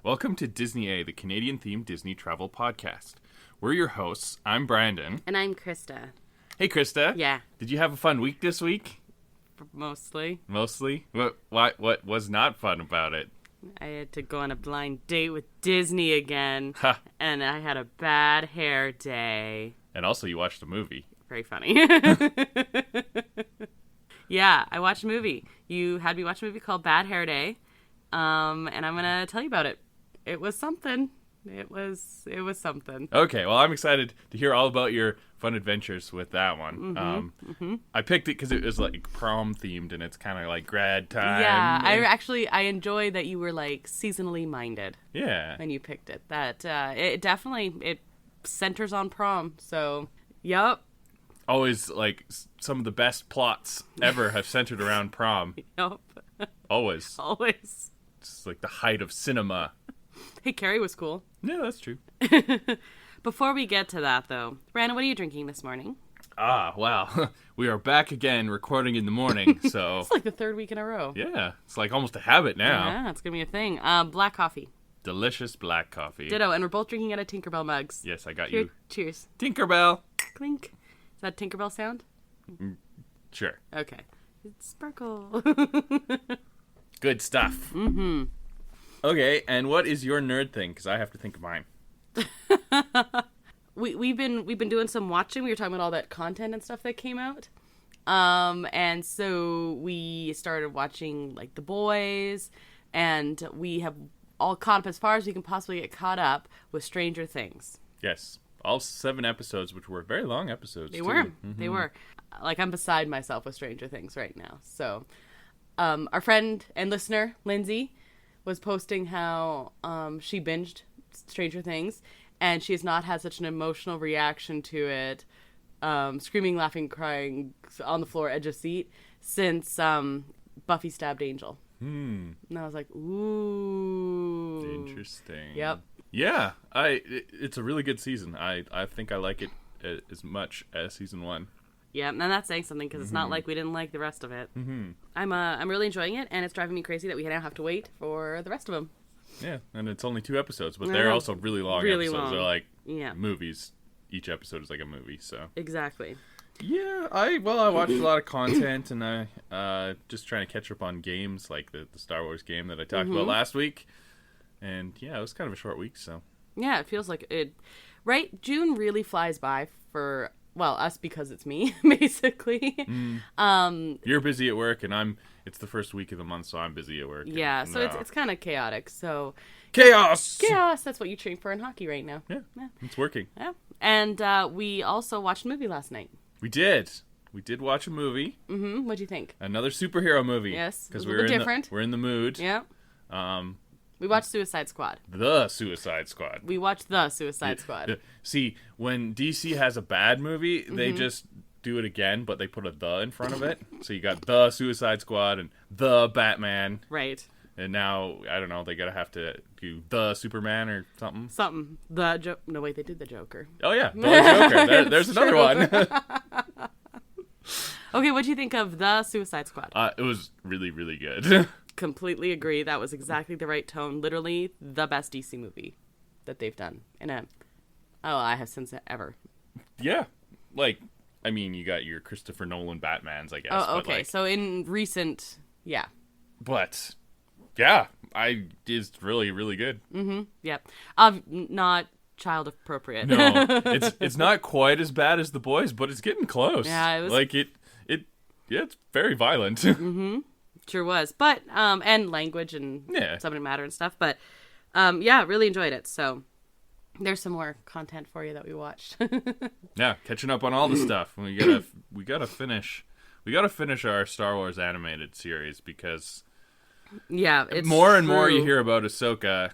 Welcome to Disney A, the Canadian-themed Disney travel podcast. We're your hosts. I'm Brandon. And I'm Krista. Hey, Krista. Yeah. Did you have a fun week this week? Mostly. Mostly? What was not fun about it? I had to go on a blind date with Disney again. Ha. And I had a bad hair day. And also you watched a movie. Very funny. Yeah, I watched a movie. You had me watch a movie called Bad Hair Day. And I'm going to tell you about it. It was something. It was something. Okay, well, I'm excited to hear all about your fun adventures with that one. I picked it because it was like prom themed, and it's kind of like grad time. Yeah, I enjoy that you were like seasonally minded. Yeah. When you picked it. That it centers on prom. So, yup. Always like some of the best plots ever have centered around prom. Yup. Always. Always. It's like the height of cinema. Hey, Carrie was cool. Yeah, that's true. Before we get to that, though, Brandon, what are you drinking this morning? Wow. We are back again recording in the morning, so... It's like the third week in a row. Yeah, it's like almost a habit now. Yeah, it's going to be a thing. Black coffee. Delicious black coffee. Ditto, and we're both drinking out of Tinkerbell mugs. Yes, I got you. Cheers. Tinkerbell. Clink. Is that Tinkerbell sound? Sure. Okay. Sparkle. Good stuff. Mm-hmm. Okay, and what is your nerd thing? Because I have to think of mine. We've been doing some watching. We were talking about all that content and stuff that came out. And so we started watching like The Boys, and we have all caught up as far as we can possibly get caught up with Stranger Things. Yes. All 7 episodes, which were very long episodes, They too. were. Mm-hmm. They were. Like, I'm beside myself with Stranger Things right now. So, our friend and listener, Lindsay, was posting how she binged Stranger Things, and she has not had such an emotional reaction to it, screaming, laughing, crying on the floor, edge of seat, since Buffy stabbed Angel. And I was like, ooh. Interesting. Yep. Yeah, it's a really good season. I think I like it as much as season 1. Yeah, and that's saying something because it's not like we didn't like the rest of it. I'm really enjoying it, and it's driving me crazy that we now have to wait for the rest of them. Yeah, and it's only 2 episodes, but they're also really long episodes. Long. They're like Yeah. movies. Each episode is like a movie, so. Exactly. Yeah, I watched a lot of content, and I just trying to catch up on games like the Star Wars game that I talked about last week. And yeah, it was kind of a short week, so. Yeah, it feels like it. Right? June really flies by for, well, us because it's me, basically. You're busy at work, and it's the first week of the month, so I'm busy at work. Yeah, so it's kind of chaotic. So Chaos! Chaos, that's what you train for in hockey right now. Yeah, it's working. Yeah. And we also watched a movie last night. We did. We did watch a movie. Mm-hmm. What'd you think? Another superhero movie. Yes, because we're different. We're in the mood. Yeah. We watched Suicide Squad. The Suicide Squad. We watched The Suicide Squad. See, when DC has a bad movie, they just do it again, but they put a "the" in front of it. So you got The Suicide Squad and The Batman. Right. And now, I don't know, they gotta have to do The Superman or something. Something. No, wait, they did The Joker. Oh, yeah. The Joker. There's another one. Okay, what'd you think of The Suicide Squad? It was really, really good. Completely agree. That was exactly the right tone. Literally the best DC movie that they've done. I have since ever. Yeah. Like, I mean, you got your Christopher Nolan Batmans, I guess. Oh, okay. So in recent, yeah. But, yeah, it's really, really good. Mm-hmm. Yep. Not child appropriate. No, it's not quite as bad as The Boys, but it's getting close. Yeah, it was... Like, it's very violent. Mm-hmm. Sure was. But, and language and subject matter and stuff. But, yeah, really enjoyed it. So, there's some more content for you that we watched. Yeah, catching up on all the stuff. We gotta finish our Star Wars animated series because it's more and more you hear about Ahsoka,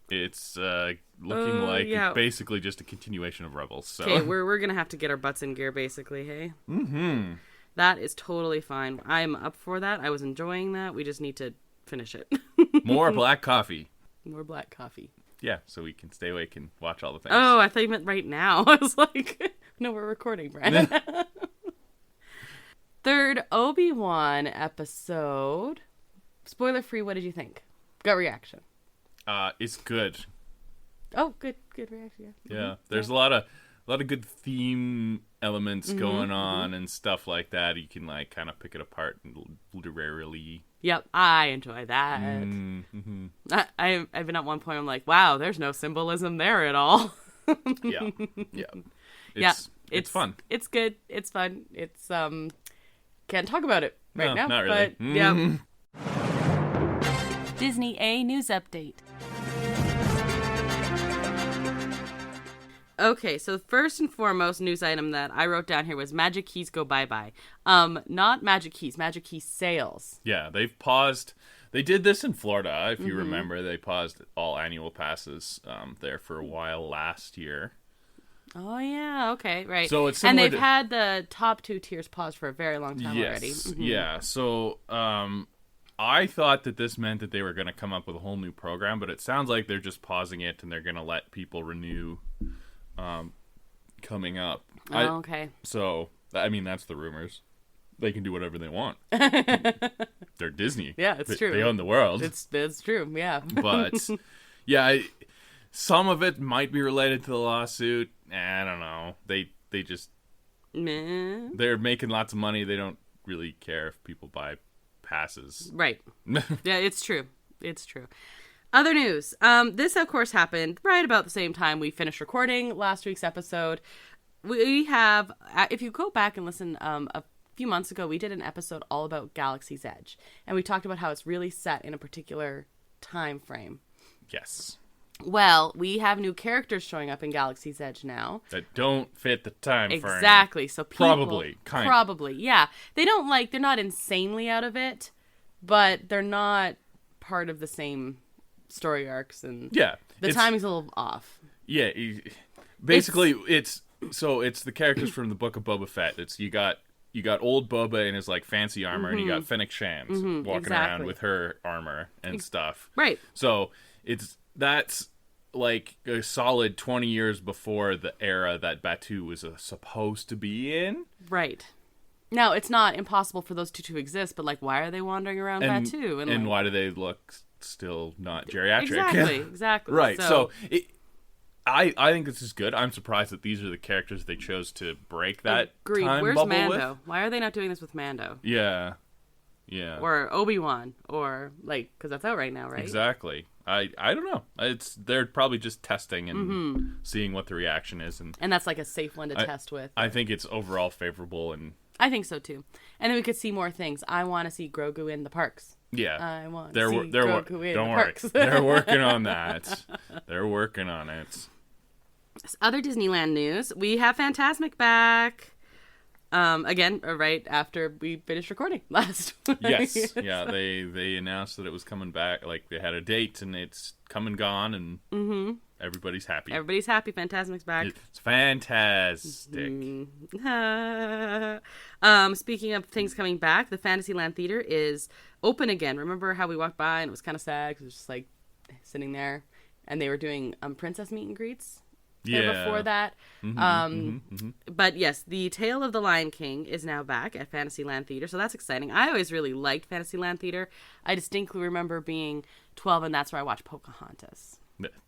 it's looking like basically just a continuation of Rebels. So. Okay, we're gonna have to get our butts in gear, basically. Hey. Mm-hmm. That is totally fine. I'm up for that. I was enjoying that. We just need to finish it. More black coffee. More black coffee. Yeah, so we can stay awake and watch all the things. Oh, I thought you meant right now. I was like, no, we're recording, Brandon. Third Obi-Wan episode. Spoiler free, what did you think? Gut reaction. It's good. Oh, good reaction. Yeah, there's a lot of good theme elements going on and stuff like that. You can like kind of pick it apart literally. Yep, I enjoy that. I've been at one point. I'm like, wow, there's no symbolism there at all. It's fun. It's good. It's fun. It's can't talk about it right now. Not really. But yeah. Disney A news update. Okay, so first and foremost news item that I wrote down here was Magic Keys go bye-bye. Not Magic Keys, Magic Key sales. Yeah, they've paused. They did this in Florida, if you remember. They paused all annual passes there for a while last year. Oh, yeah, okay, right. So it's and they've had the top 2 tiers paused for a very long time already. Yeah, so I thought that this meant that they were going to come up with a whole new program, but it sounds like they're just pausing it and they're going to let people renew coming up. Okay. So, I mean, that's the rumors. They can do whatever they want. They're Disney. Yeah, it's true. They own the world. It's true, yeah. But, yeah, some of it might be related to the lawsuit. I don't know. They just... Meh. They're making lots of money. They don't really care if people buy passes. Right. Yeah, it's true. It's true. Other news. This, of course, happened right about the same time we finished recording last week's episode. We have, if you go back and listen, a few months ago, we did an episode all about Galaxy's Edge. And we talked about how it's really set in a particular time frame. Yes. Well, we have new characters showing up in Galaxy's Edge now. That don't fit the time frame. Exactly. So people... Probably, yeah. They're not insanely out of it, but they're not part of the same... story arcs and the timing's a little off. Yeah, basically it's the characters from the Book of Boba Fett. It's you got old Boba in his like fancy armor, and you got Fennec Shand walking around with her armor and stuff. Right. So that's like a solid 20 years before the era that Batuu was supposed to be in. Right. Now it's not impossible for those two to exist, but like, why are they wandering around Batuu? And why do they look still not geriatric? Exactly. Right. So I think this is good. I'm surprised that these are the characters they chose to break that time Where's bubble Mando? with. Why are they not doing this with Mando? Yeah. Or Obi-Wan, or like, because that's out right now, right? Exactly. I don't know. They're probably just testing and seeing what the reaction is, and that's like a safe one to test with. I think it's overall favorable, and I think so too. And then we could see more things. I want to see Grogu in the parks. Yeah, I want to see Grogu in the parks. They're working on that. They're working on it. Other Disneyland news: we have Fantasmic back. Again, right after we finished recording last week. Yes, yeah, they announced that it was coming back. Like they had a date, and it's come and gone, and everybody's happy. Everybody's happy. Fantasmic's back. It's fantastic. Speaking of things coming back, the Fantasyland Theater is open again. Remember how we walked by and it was kind of sad because it was just like sitting there, and they were doing princess meet and greets. Before that. But yes, the Tale of the Lion King is now back at Fantasyland Theater, so that's exciting. I always really liked Fantasyland Theater. I distinctly remember being 12, and that's where I watched Pocahontas.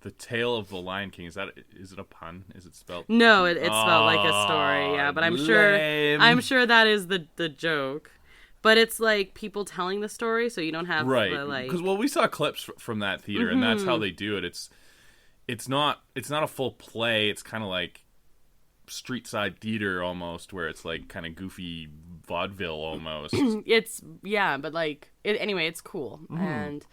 The Tale of the Lion King, is it a pun? Is it spelled? No, it's spelled like a story, yeah, but I'm sure that is the joke. But it's like people telling the story, so you don't have the, like... Because, we saw clips from that theater, and that's how they do it. It's not a full play. It's kind of like street side theater almost, where it's like kind of goofy vaudeville almost. But like anyway, it's cool, and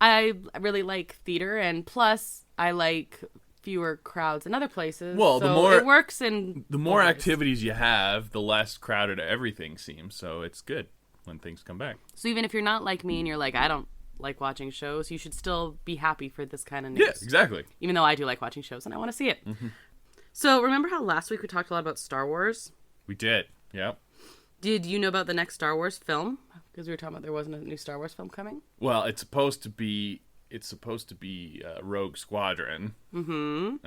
I really like theater, and plus I like fewer crowds in other places. Well, so it works in the more activities you have, the less crowded everything seems. So it's good when things come back. So even if you're not like me and you're like, I don't like watching shows, you should still be happy for this kind of news. Yeah, exactly. Even though I do like watching shows and I want to see it. So remember how last week we talked a lot about Star Wars? We did, yeah. Did you know about the next Star Wars film? Because we were talking about there wasn't a new Star Wars film coming. Well, it's supposed to be Rogue Squadron. And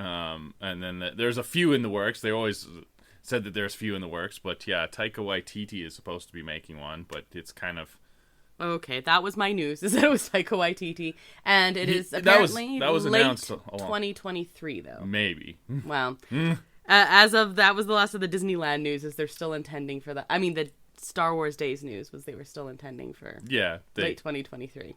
then there's a few in the works. They always said that there's few in the works, but yeah, Taika Waititi is supposed to be making one, but it's kind of Okay, that was my news. Is that it was Taika Waititi, and it is That apparently was late announced a long- 2023 though. Maybe. Wow. As of that was the last of the Disneyland news. Is they're still intending for that? I mean, the Star Wars Days news was they were still intending for late 2023.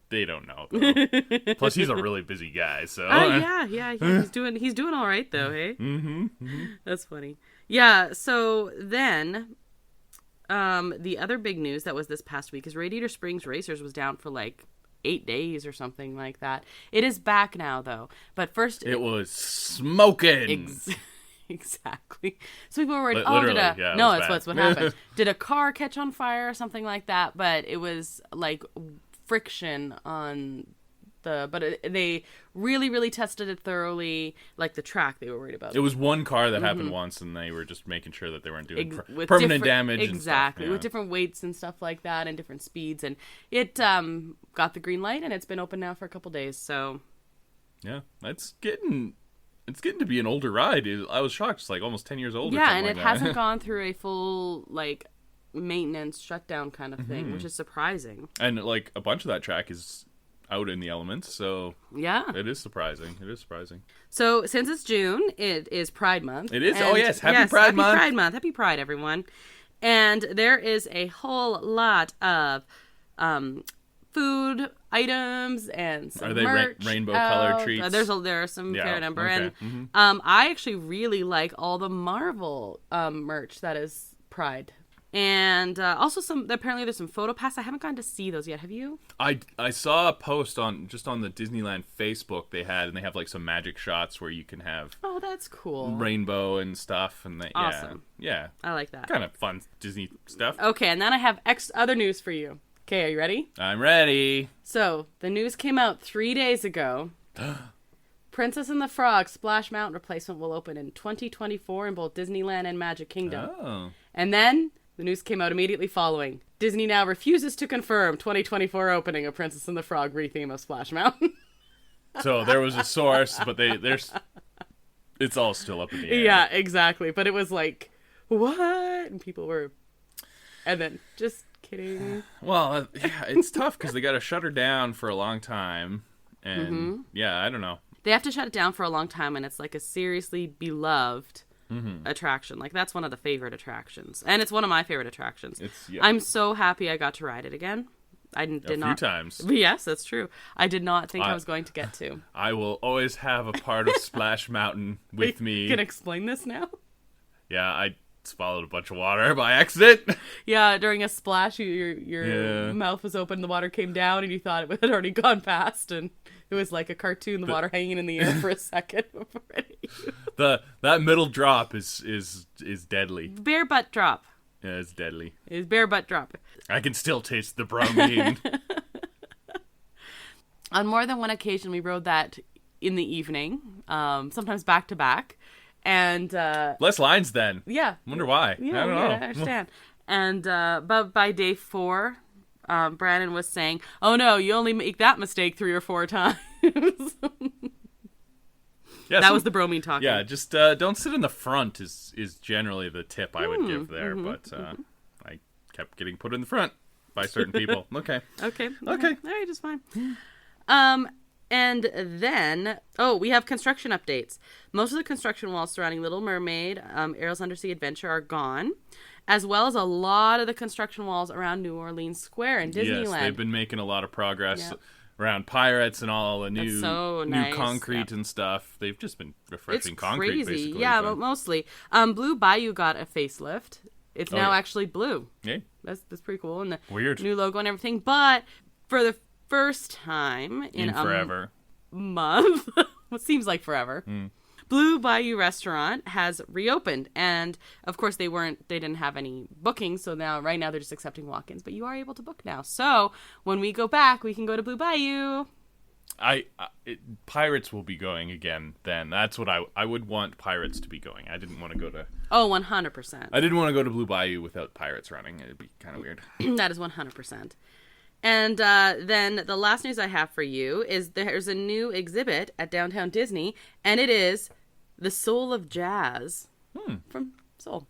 They don't know. Though. Plus, he's a really busy guy, so. Yeah. He's doing all right though. Hey. That's funny. Yeah. So then. The other big news that was this past week is Radiator Springs Racers was down for like 8 days or something like that. It is back now though. But first it was smoking. Exactly. So people were worried, that's what happened. Did a car catch on fire or something like that? But it was like friction on they really, really tested it thoroughly, like the track they were worried about. It was one car that happened once, and they were just making sure that they weren't doing permanent damage. Exactly, and stuff, with different weights and stuff like that, and different speeds, and it got the green light, and it's been open now for a couple days. So, yeah, it's getting to be an older ride. I was shocked; it's like almost 10 years old. Yeah, and like it hasn't gone through a full like maintenance shutdown kind of thing, which is surprising. And like a bunch of that track is out in the elements, so yeah, it is surprising. So since it's June, it is Pride Month. It is. Happy Pride Month. Happy Pride, everyone. And there is a whole lot of food items and some Are they merch rainbow colored treats? There are some fair number, and I actually really like all the Marvel merch that is Pride. And also apparently there's some photo pass. I haven't gotten to see those yet. Have you? I saw a post on the Disneyland Facebook they have like some magic shots where you can have that's cool, rainbow and stuff, and awesome. Yeah, I like that kind of fun Disney stuff. Okay, and then I have other news for you. Okay, are you ready? I'm ready. So the news came out 3 days ago. Princess and the Frog Splash Mountain replacement will open in 2024 in both Disneyland and Magic Kingdom. Oh. And then the news came out immediately following. Disney now refuses to confirm 2024 opening of Princess and the Frog retheme of Splash Mountain. So there was a source, but it's all still up in the air. Yeah, exactly. But it was like, what? And people were, and then just kidding. Well, it's tough because they got to shut her down for a long time, and I don't know. They have to shut it down for a long time, and it's like a seriously beloved attraction. Like that's one of the favorite attractions, and it's one of my favorite attractions. I'm so happy I got to ride it again. I did not. A few times. Yes, that's true. I did not think I was going to get to. I will always have a part of Splash Mountain with me. You can explain this now? Yeah, I swallowed a bunch of water by accident. Yeah, during a splash, your mouth was open, the water came down, and you thought it had already gone past, and it was like a cartoon, the water hanging in the air for a second before it hit you. That middle drop is deadly. Bare butt drop. Yeah, it's deadly. It's bare butt drop. I can still taste the bromine. On more than one occasion, we rode that in the evening, sometimes back to back. And less lines then. Yeah. Wonder why. Yeah, I don't know. I understand. And but by day 4, Brandon was saying, "Oh no, you only make that mistake 3 or 4 times." Yeah, that was the bromine talking. Yeah, just don't sit in the front is generally the tip I would give there. But I kept getting put in the front by certain people. Okay. Okay. All right, just fine. And then, we have construction updates. Most of the construction walls surrounding Little Mermaid, Ariel's Undersea Adventure are gone, as well as a lot of the construction walls around New Orleans Square and Disneyland. Yes, they've been making a lot of progress around Pirates and all the new concrete and stuff. They've just been refreshing concrete, basically. Yeah, but mostly. Blue Bayou got a facelift. It's now actually blue. Yeah. That's pretty cool. And the weird new logo and everything. But for the first time in forever month, what seems like forever, Blue Bayou Restaurant has reopened, and of course they didn't have any bookings, so right now they're just accepting walk-ins, but you are able to book now. So when we go back, we can go to Blue Bayou. Pirates will be going again then. That's what I would want Pirates to be going. I didn't want to go to 100%. I didn't want to go to Blue Bayou without Pirates running. It'd be kind of weird. That is 100%. And then the last news I have for you is there's a new exhibit at Downtown Disney, and it is The Soul of Jazz from Seoul.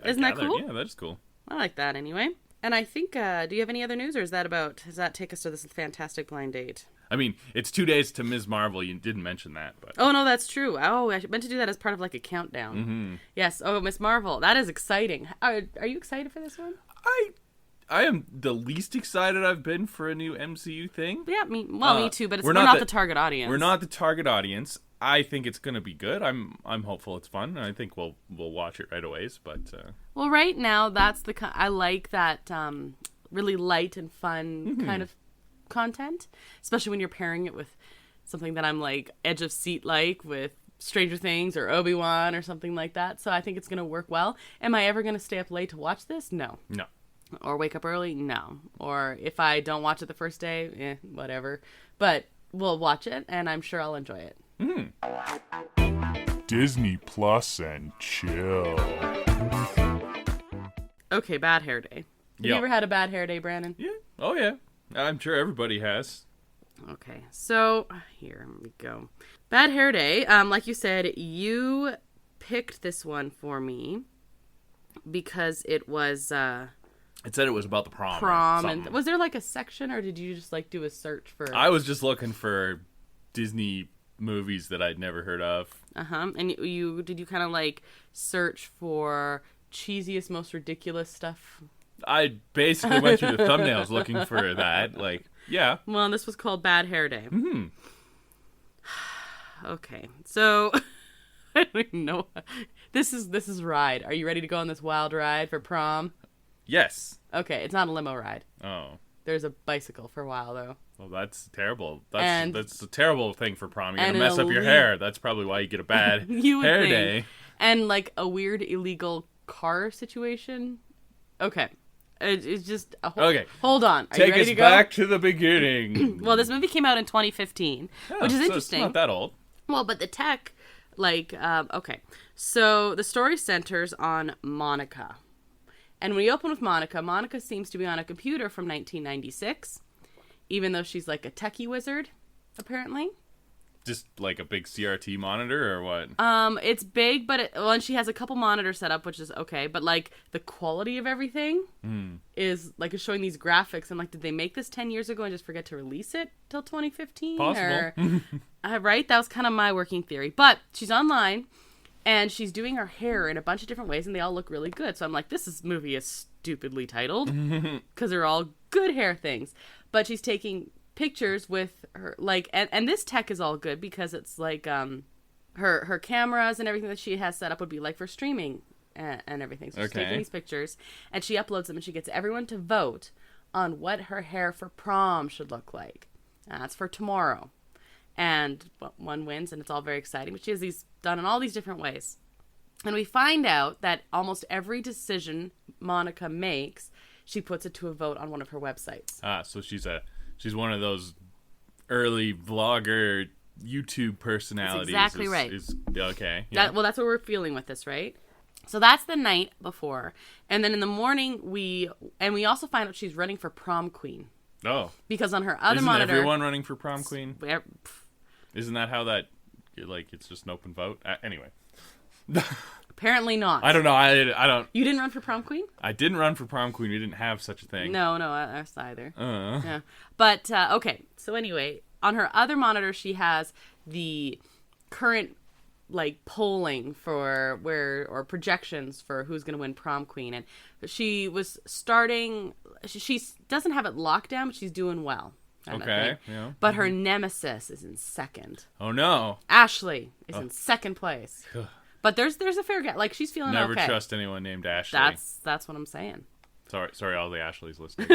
Isn't that cool? Yeah, that is cool. I like that anyway. And I think, do you have any other news, or does that take us to this fantastic blind date? I mean, it's 2 days to Ms. Marvel. You didn't mention that, but Oh, no, that's true. Oh, I meant to do that as part of like a countdown. Mm-hmm. Yes. Oh, Miss Marvel. That is exciting. Are you excited for this one? I am the least excited I've been for a new MCU thing. Yeah, me too, but we're not not the target audience. We're not the target audience. I think it's going to be good. I'm hopeful it's fun, and I think we'll watch it right away. But well, right now that's I like that really light and fun kind of content, especially when you're pairing it with something that I'm like edge of seat with Stranger Things or Obi-Wan or something like that. So I think it's going to work well. Am I ever going to stay up late to watch this? No. Or wake up early? No. Or if I don't watch it the first day, whatever. But we'll watch it, and I'm sure I'll enjoy it. Disney Plus and chill. Okay, bad hair day. Have you ever had a bad hair day, Brandon? yeah, oh yeah, I'm sure everybody has. Okay, so here we go. Bad hair day. Like you said, you picked this one for me because it was It said it was about the prom. And was there like a section, or did you just like do a search for? I was just looking for Disney movies that I'd never heard of. And you did you kind of like search for cheesiest, most ridiculous stuff? I basically went through the thumbnails looking for that. Like, yeah. Well, this was called Bad Hair Day. Okay, so I don't even know. This is ride. Are you ready to go on this wild ride for prom? Yes. Okay, it's not a limo ride. Oh. There's a bicycle for a while though. Well, that's terrible. That's a terrible thing for prom. You're gonna mess up your hair. That's probably why you get a bad hair day. And like a weird illegal car situation. Okay. It's just okay. Hold on. Are Take you ready us to go? back to the beginning. Well, this movie came out in 2015, which is interesting. It's not that old. Well, but the tech, okay. So the story centers on Monica. And when we open with Monica, Monica seems to be on a computer from 1996, even though she's like a techie wizard, apparently. Just like a big CRT monitor or what? It's big, but and she has a couple monitors set up, which is okay. But like the quality of everything is like it's showing these graphics. And like, did they make this 10 years ago and just forget to release it till 2015? Possible. Right? That was kind of my working theory. But she's online and she's doing her hair in a bunch of different ways, and they all look really good. So I'm like, movie is stupidly titled because they're all good hair things. But she's taking pictures with her and this tech is all good because it's like her cameras and everything that she has set up would be like for streaming and everything. So she's taking these pictures and she uploads them and she gets everyone to vote on what her hair for prom should look like. That's for tomorrow. And one wins and it's all very exciting. But she has these done in all these different ways. And we find out that almost every decision Monica makes, she puts it to a vote on one of her websites. So she's one of those early vlogger YouTube personalities. That's exactly right. Okay. Yeah. That's what we're feeling with this, right? So that's the night before. And then in the morning, we also find out she's running for prom queen. Oh. Because on her other Isn't monitor... everyone running for prom queen? Isn't that how that, like, it's just an open vote? Anyway. Apparently not. I don't know. I don't... You didn't run for prom queen? I didn't run for prom queen. We didn't have such a thing. No, us either. Yeah. But, okay. So anyway, on her other monitor, she has the current, like, polling for or projections for who's going to win prom queen. And she was starting... She doesn't have it locked down, but she's doing well. Okay, yeah. But her nemesis is in second. Oh, no. Ashley is in second place. But there's a fair gap. Like, she's feeling Never okay. trust anyone named Ashley. That's what I'm saying. Sorry, all the Ashleys listening.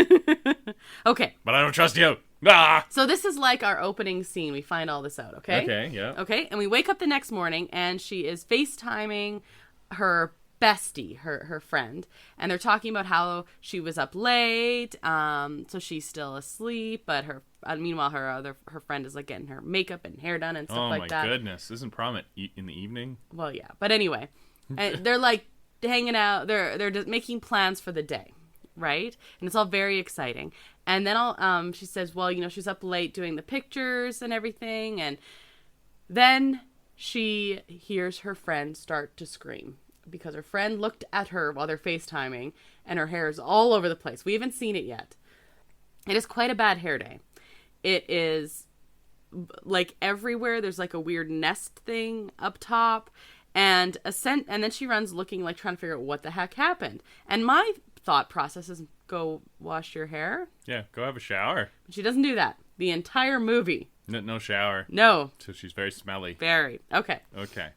Okay. But I don't trust you. Ah! So this is like our opening scene. We find all this out, okay? Okay, yeah. Okay, and we wake up the next morning, and she is FaceTiming her bestie, her friend, and they're talking about how she was up late, so she's still asleep, but meanwhile her friend is like getting her makeup and hair done and stuff like that. Oh my goodness, isn't prom in the evening? Well, yeah, but anyway, and they're like hanging out, they're just making plans for the day, right? And it's all very exciting. And then she says, well, she's up late doing the pictures and everything, and then she hears her friend start to scream. because her friend looked at her while they're FaceTiming, and her hair is all over the place. We haven't seen it yet. It is quite a bad hair day. It is like everywhere. There's like a weird nest thing up top, and and then she runs looking like trying to figure out what the heck happened. And my thought process is go wash your hair. Yeah, go have a shower. But she doesn't do that. The entire movie. No shower. No. So she's very smelly. Very. Okay. Okay.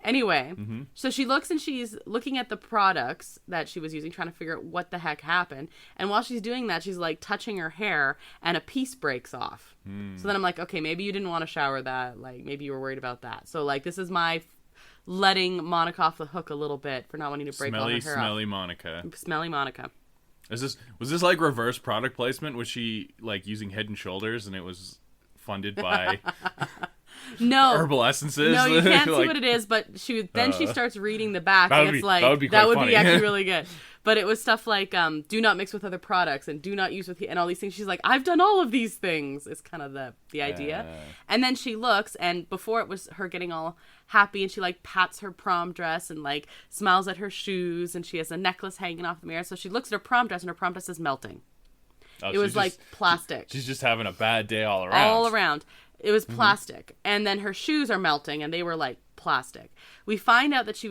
Anyway, so she looks and she's looking at the products that she was using, trying to figure out what the heck happened. And while she's doing that, she's like touching her hair and a piece breaks off. So then I'm like, okay, maybe you didn't want to shower that. Like, maybe you were worried about that. So, like, this is my letting Monica off the hook a little bit for not wanting to break all her hair Smelly off. Monica. Smelly Monica. Was this like reverse product placement? Was she like using Head and Shoulders and it was funded by No. herbal essences? No, you can't see Like, what it is, but she starts reading the back, that and would it's be- like, that would be that quite would be funny. actually really good. But it was stuff like, do not mix with other products, and do not use with, and all these things. She's like, I've done all of these things, is kind of the idea. And then she looks, and before it was her getting all happy, and she like pats her prom dress, and like smiles at her shoes, and she has a necklace hanging off the mirror. So she looks at her prom dress, and her prom dress is melting. oh, It was like plastic. She's just having a bad day all around. All around. It was plastic. And then her shoes are melting, and they were like plastic. We find out that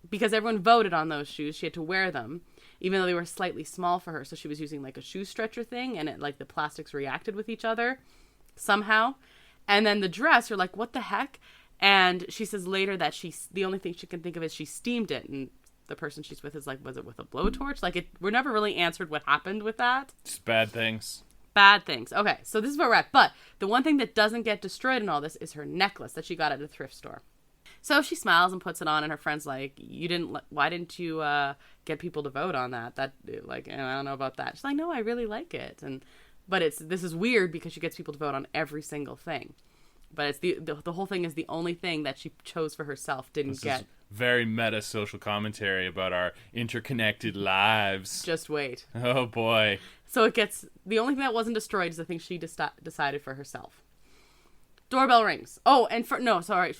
because everyone voted on those shoes, she had to wear them, even though they were slightly small for her. So she was using like a shoe stretcher thing, and it like the plastics reacted with each other somehow. And then the dress, you're like, what the heck? And she says later that the only thing she can think of is she steamed it, and the person she's with is like, was it with a blowtorch? Like, we're never really answered what happened with that. Just bad things. Bad things. Okay, so this is where we're at. But the one thing that doesn't get destroyed in all this is her necklace that she got at a thrift store. So she smiles and puts it on, and her friend's like, why didn't you get people to vote on that? That, like, I don't know about that. She's like, no, I really like it. But this is weird because she gets people to vote on every single thing. But it's the whole thing is the only thing that she chose for herself didn't get. Is very meta social commentary about our interconnected lives. Just wait. Oh boy. So the only thing that wasn't destroyed is the thing she decided for herself. Doorbell rings. Oh, and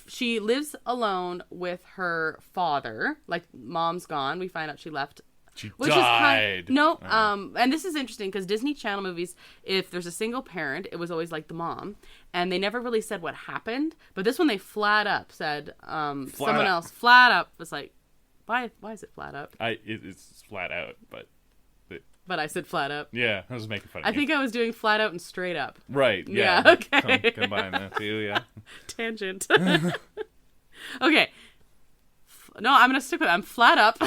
she lives alone with her father. Like, mom's gone. We find out she left. She died. And this is interesting because Disney Channel movies, if there's a single parent, it was always like the mom, and they never really said what happened. But this one, they flat up said, someone else flat up was like, why is it flat up? It's flat out, But I said flat up. yeah, I was making fun of I you. think I was doing flat out and straight up. Right. Yeah, Yeah. okay. Combine that too. Yeah. Tangent. Okay. No, I'm gonna stick with it. I'm flat up.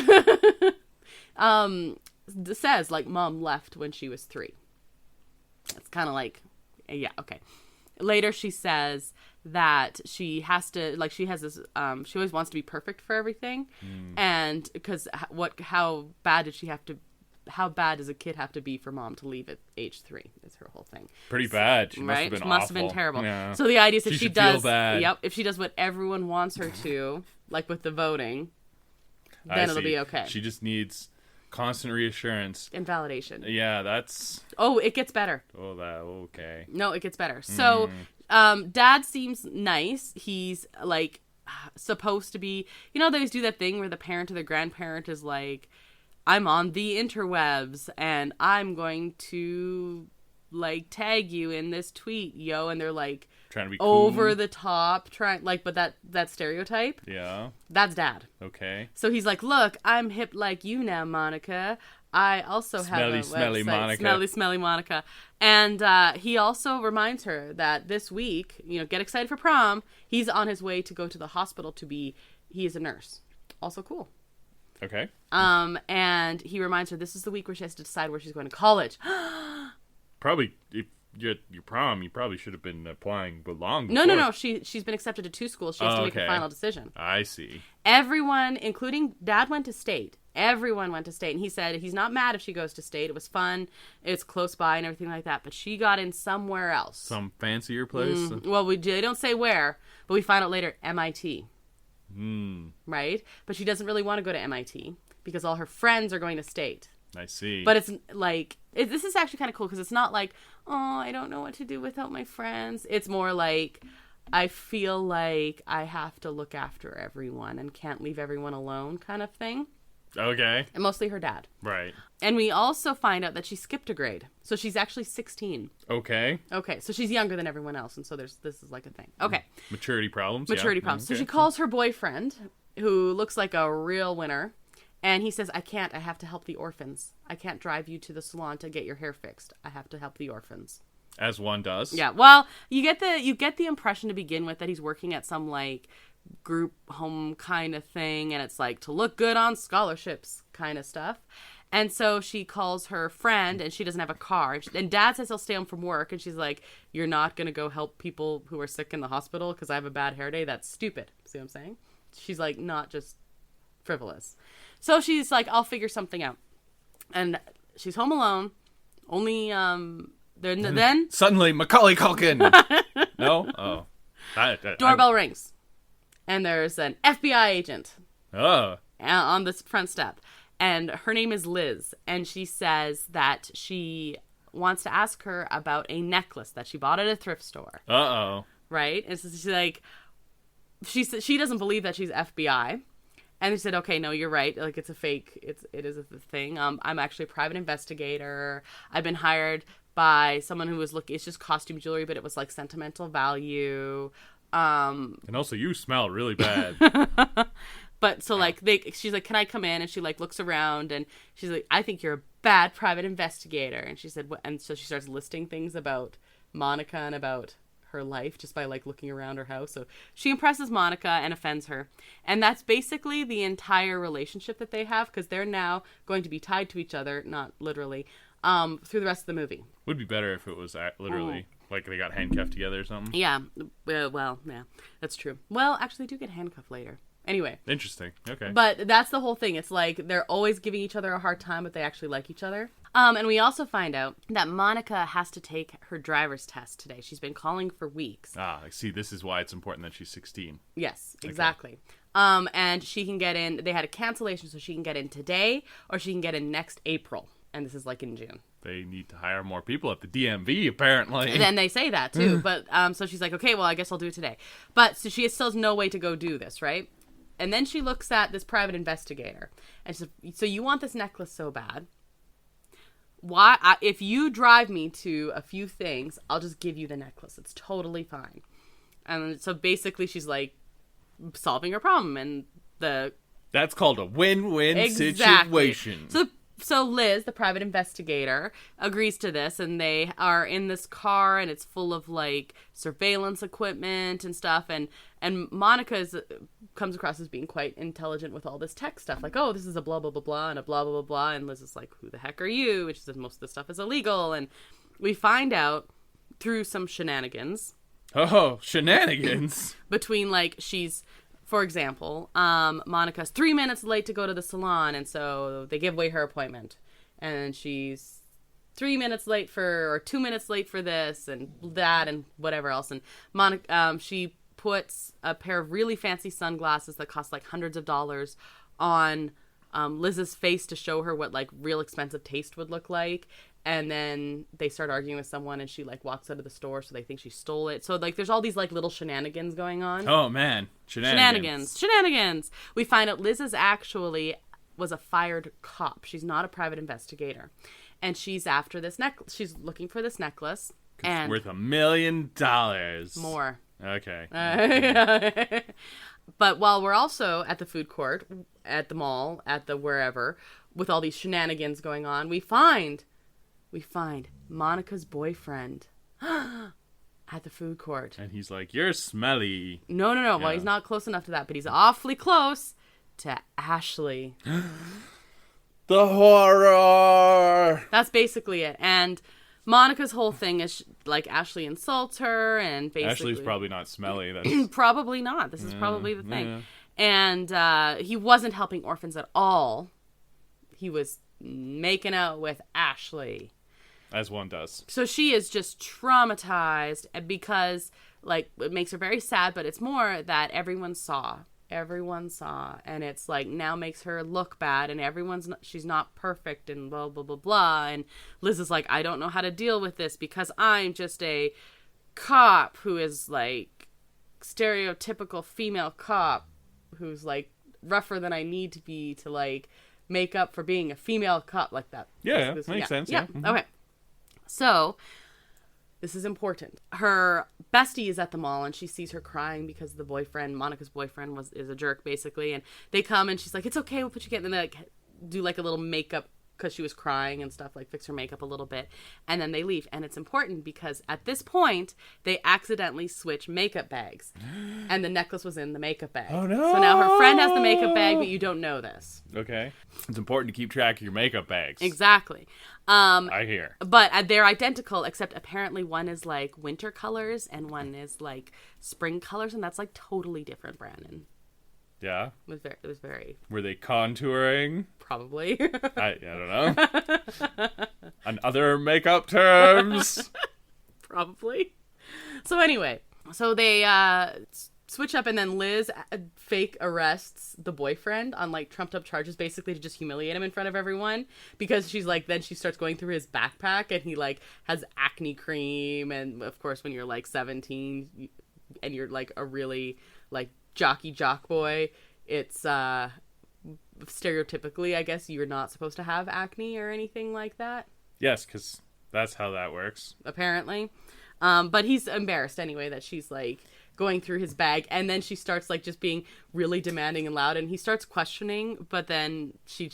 Says like mom left when she was 3. It's kind of like, yeah, okay. Later she says that she has to, like, she has this, she always wants to be perfect for everything, and because how bad does a kid have to be for mom to leave at age 3? Is her whole thing. Pretty bad. She must Right? have been Must have been awful. terrible. Yeah. So the idea is if She she should does, feel bad. yep, if she does what everyone wants her to, like with the voting, then it'll be okay. She just needs constant reassurance. And validation. Yeah, that's. Oh, it gets better. Oh, that okay. No, it gets better. So, dad seems nice. He's like supposed to be. They always do that thing where the parent or the grandparent is like, I'm on the interwebs and I'm going to like tag you in this tweet, yo, and they're like Trying to be cool. over the top, but that stereotype, Yeah. that's dad. Okay. So he's like, look, I'm hip like you now, Monica. I also have a Smelly website, Monica. Smelly Monica. And he also reminds her that this week, get excited for prom. He's on his way to go to the hospital he is a nurse. Also cool. Okay. And he reminds her this is the week where she has to decide where she's going to college. Probably, if you're at your prom, you probably should have been applying long before. No. She's been accepted to 2 schools. She has to make a okay. final decision. I see. Everyone, including dad, went to state. Everyone went to state. And he said he's not mad if she goes to state. It was fun. It's close by and everything like that. But she got in somewhere else. Some fancier place? Well, they don't say where, but we find out later, MIT. Right? But she doesn't really want to go to MIT because all her friends are going to state. I see. But it's like, this is actually kind of cool because it's not like, oh, I don't know what to do without my friends. It's more like, I feel like I have to look after everyone and can't leave everyone alone kind of thing. Okay. And mostly her dad. Right. And we also find out that she skipped a grade. So she's actually 16. Okay. Okay, so she's younger than everyone else, and so this is like a thing. Okay. Maturity problems. Maturity yeah. problems. Okay. So she calls her boyfriend, who looks like a real winner, and he says, I can't. I have to help the orphans. I can't drive you to the salon to get your hair fixed. I have to help the orphans. As one does. Yeah. Well, you get the impression to begin with that he's working at some like group home kind of thing, and it's like to look good on scholarships kind of stuff. And so she calls her friend, and she doesn't have a car. And Dad says he'll stay home from work, and she's like, "You're not gonna go help people who are sick in the hospital because I have a bad hair day? That's stupid." See what I'm saying? She's like not just frivolous. So she's like, "I'll figure something out." And she's home alone. Only then Suddenly, Macaulay Culkin. No? Oh. doorbell rings, and there's an FBI agent Oh. on the front step, and her name is Liz, and she says that she wants to ask her about a necklace that she bought at a thrift store. Uh-oh. Right? And so she's like, she doesn't believe that she's FBI. And they said, okay, no, you're right. Like, it's a fake. It is a thing. I'm actually a private investigator. I've been hired by someone who was it's just costume jewelry, but it was like sentimental value. And also, you smell really bad. But so like she's like, can I come in? And she like looks around, and she's like, I think you're a bad private investigator. And she said, what? And so she starts listing things about Monica and about her life just by like looking around her house. So she impresses Monica and offends her, and that's basically the entire relationship that they have, because they're now going to be tied to each other, not literally, through the rest of the movie. Would be better if it was literally like they got handcuffed together or something. Yeah, well, yeah, that's true. Well, actually, they do get handcuffed later. Anyway. Interesting. Okay. But that's the whole thing. It's like they're always giving each other a hard time, but they actually like each other. And we also find out that Monica has to take her driver's test today. She's been calling for weeks. Ah, I see. This is why it's important that she's 16. Yes, exactly. Okay. And she can get in. They had a cancellation, so she can get in today, or she can get in next April. And this is like in June. They need to hire more people at the DMV, apparently. And then they say that, too. But so she's like, okay, well, I guess I'll do it today. But so she still has no way to go do this, right? And then she looks at this private investigator. And she says, so you want this necklace so bad. Why? If you drive me to a few things, I'll just give you the necklace. It's totally fine. And so basically she's like solving her problem. And that's called a win-win situation. So Liz, the private investigator, agrees to this, and they are in this car, and it's full of like surveillance equipment and stuff, and Monica comes across as being quite intelligent with all this tech stuff, like, oh, this is a blah blah blah blah and a blah blah blah blah, and Liz is like, who the heck are you? And she says most of this stuff is illegal, and we find out through some shenanigans. Oh, shenanigans! Between like for example, Monica's 3 minutes late to go to the salon, and so they give away her appointment. And she's 3 minutes late or 2 minutes late for this and that and whatever else. And Monica, she puts a pair of really fancy sunglasses that cost like hundreds of dollars on Liz's face to show her what like real expensive taste would look like. And then they start arguing with someone, and she like walks out of the store, so they think she stole it. So like there's all these like little shenanigans going on. Oh man, shenanigans. We find out Liz was a fired cop. She's not a private investigator, and she's after this necklace. She's looking for this necklace, and it's worth $1 million more. Okay. But while we're also at the food court, at the mall, at the wherever, with all these shenanigans going on, we find Monica's boyfriend at the food court. And he's like, you're smelly. No. Yeah. Well, he's not close enough to that, but he's awfully close to Ashley. The horror! That's basically it. And Monica's whole thing is, like, Ashley insults her, and basically... Ashley's probably not smelly. That's... Probably not. This is probably the thing. Yeah. And he wasn't helping orphans at all. He was making out with Ashley. As one does. So she is just traumatized because, like, it makes her very sad, but it's more that everyone saw, and it's, like, now makes her look bad, and she's not perfect, and blah, blah, blah, blah, and Liz is like, I don't know how to deal with this because I'm just a cop who is, like, stereotypical female cop who's like rougher than I need to be to like make up for being a female cop like that. Yeah, makes sense. Yeah. Mm-hmm. Okay. So this is important. Her bestie is at the mall and she sees her crying because the boyfriend, Monica's boyfriend, is a jerk basically. And they come and she's like, "It's okay, we'll put you in." And they like do like a little makeup because she was crying and stuff, like fix her makeup a little bit, and then they leave. And it's important because at this point they accidentally switch makeup bags and the necklace was in the makeup bag. Oh no. So now her friend has the makeup bag, but you don't know this. Okay. It's important to keep track of your makeup bags. Exactly. I hear. But they're identical, except apparently one is like winter colors and one is like spring colors, and that's like totally different, Brandon. Yeah. It was very Were they contouring? probably. I don't know. On other makeup terms. Probably. So anyway, so they switch up, and then Liz fake arrests the boyfriend on like trumped up charges, basically to just humiliate him in front of everyone, because she's like, then she starts going through his backpack and he like has acne cream, and of course when you're like 17 and you're like a really like jock boy, it's stereotypically, I guess, you're not supposed to have acne or anything like that. Yes, because that's how that works. Apparently. But he's embarrassed anyway that she's like going through his bag, and then she starts like just being really demanding and loud, and he starts questioning, but then she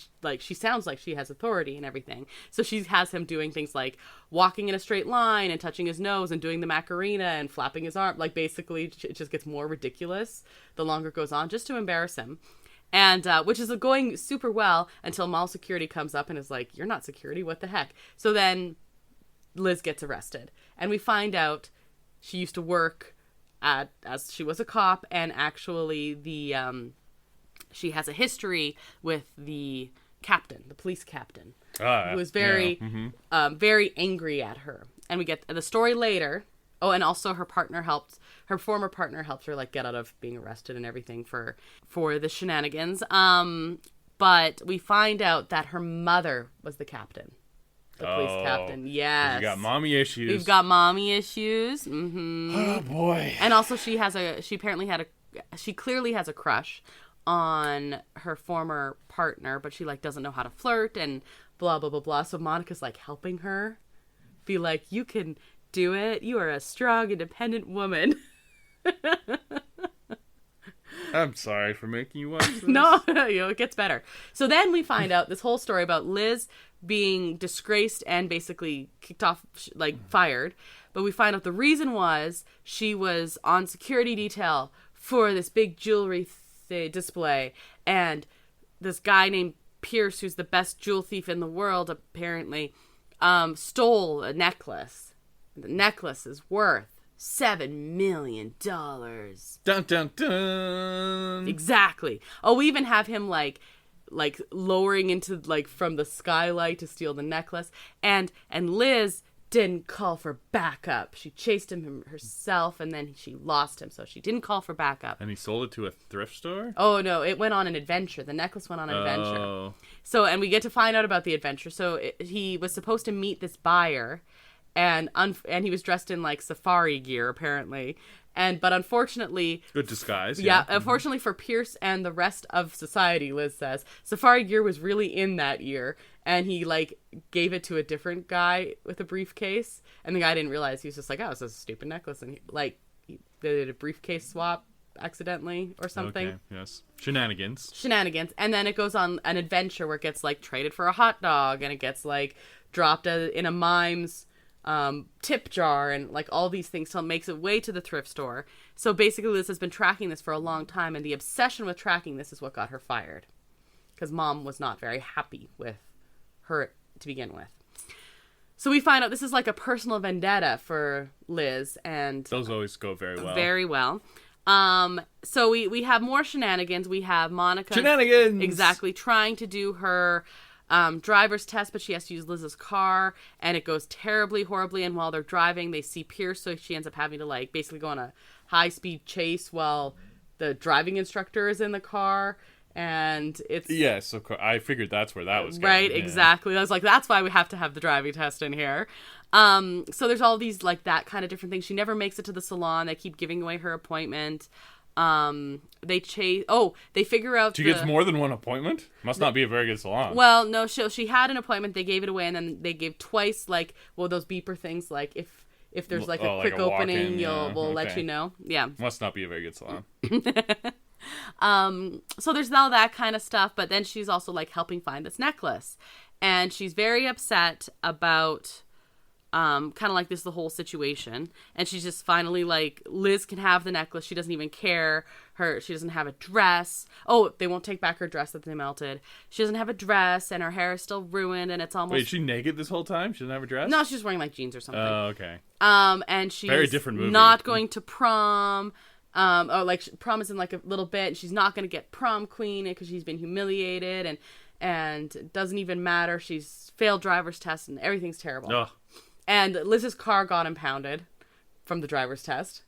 sounds like she has authority and everything. So she has him doing things like walking in a straight line and touching his nose and doing the Macarena and flapping his arm. Like basically it just gets more ridiculous the longer it goes on, just to embarrass him. And which is going super well until mall security comes up and is like, "You're not security, what the heck?" So then Liz gets arrested, and we find out she used to work as she was a cop, and actually she has a history with the captain, the police captain, who was very very angry at her. And we get the story later. Oh, and also her former partner helped her like get out of being arrested and everything for the shenanigans. But we find out that her mother was the captain. The police captain, yes. We got mommy issues. We've got mommy issues. Mm-hmm. Oh boy. And also she clearly has a crush on her former partner, but she like doesn't know how to flirt and blah blah blah blah. So Monica's like helping her be like, "You can do it. You are a strong, independent woman." I'm sorry for making you watch this. No, it gets better. So then we find out this whole story about Liz being disgraced and basically kicked off, like fired. But we find out the reason was she was on security detail for this big jewelry display. And this guy named Pierce, who's the best jewel thief in the world, apparently, stole a necklace. The necklace is worth $7 million. Dun dun dun. Exactly. Oh, we even have him like lowering into like from the skylight to steal the necklace, and Liz didn't call for backup. She chased him herself, and then she lost him, so she didn't call for backup. And he sold it to a thrift store? Oh no, it went on an adventure. The necklace went on an adventure. So, and we get to find out about the adventure. So he was supposed to meet this buyer, and he was dressed in like safari gear apparently, but unfortunately, good disguise. Yeah, unfortunately for Pierce and the rest of society, Liz says, safari gear was really in that year, and he like gave it to a different guy with a briefcase, and the guy didn't realize. He was just like, "Oh, it's a stupid necklace," and he did a briefcase swap accidentally or something. Okay, yes. Shenanigans. And then it goes on an adventure where it gets like traded for a hot dog, and it gets like dropped in a mime's tip jar, and like all these things till it makes its way to the thrift store. So basically Liz has been tracking this for a long time, and the obsession with tracking this is what got her fired, because mom was not very happy with her to begin with. So we find out this is like a personal vendetta for Liz, and those always go very well. Very well. So we have more shenanigans. We have Monica exactly trying to do her driver's test, but she has to use Liz's car, and it goes terribly, horribly. And while they're driving, they see Pierce, so she ends up having to like basically go on a high-speed chase while the driving instructor is in the car. And it's... Yes, of course. I figured that's where that was going. Right, yeah. exactly. I was like, that's why we have to have the driving test in here. So there's all these, like, that kind of different things. She never makes it to the salon. They keep giving away her appointment. They figure out She gets more than one appointment? Must not be a very good salon. Well, no, she had an appointment. They gave it away, and then they gave twice, like, those beeper things, like, if there's, like, a quick opening, we'll let you know. Yeah. Must not be a very good salon. So there's all that kind of stuff, but then she's also, like, helping find this necklace. And she's very upset about... kind of like the whole situation. And she's just finally like, Liz can have the necklace. She doesn't even care. She doesn't have a dress. Oh, they won't take back her dress that they melted. She doesn't have a dress, and her hair is still ruined, and it's almost... Wait, is she naked this whole time? She doesn't have a dress? No, she's just wearing like jeans or something. Oh, okay. And she's very different movie. Not going to prom. Prom is in like a little bit. And she's not going to get prom queen because she's been humiliated, and it doesn't even matter. She's failed driver's test, and everything's terrible. Ugh. And Liz's car got impounded from the driver's test.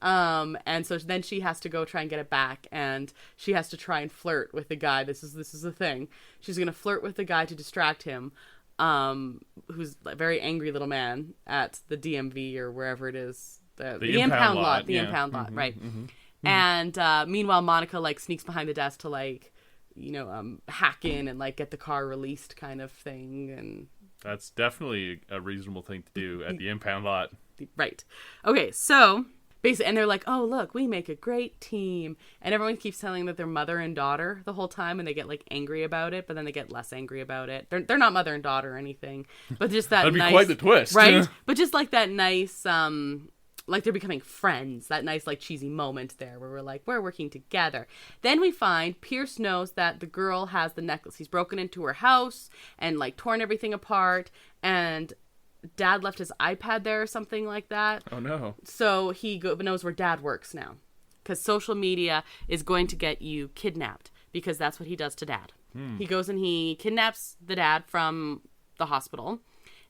And so then she has to go try and get it back, and she has to try and flirt with the guy. This is the thing. She's going to flirt with the guy to distract him, who's a very angry little man at the DMV or wherever it is. The impound lot. The impound lot, right. Mm-hmm. And meanwhile, Monica, like, sneaks behind the desk to, like, hack in and, like, get the car released kind of thing, and... That's definitely a reasonable thing to do at the impound lot. Right. Okay, so basically, and they're like, oh, look, we make a great team. And everyone keeps telling that they're mother and daughter the whole time, and they get, like, angry about it, but then they get less angry about it. They're not mother and daughter or anything, but just that That'd nice... be quite the twist. Right? But just, like, that nice... like they're becoming friends, that nice, like, cheesy moment there where we're like, we're working together. Then we find Pierce knows that the girl has the necklace. He's broken into her house and, like, torn everything apart, and Dad left his iPad there or something like that. Oh, no. So he knows where Dad works now, because social media is going to get you kidnapped, because that's what he does to Dad. He goes and he kidnaps the dad from the hospital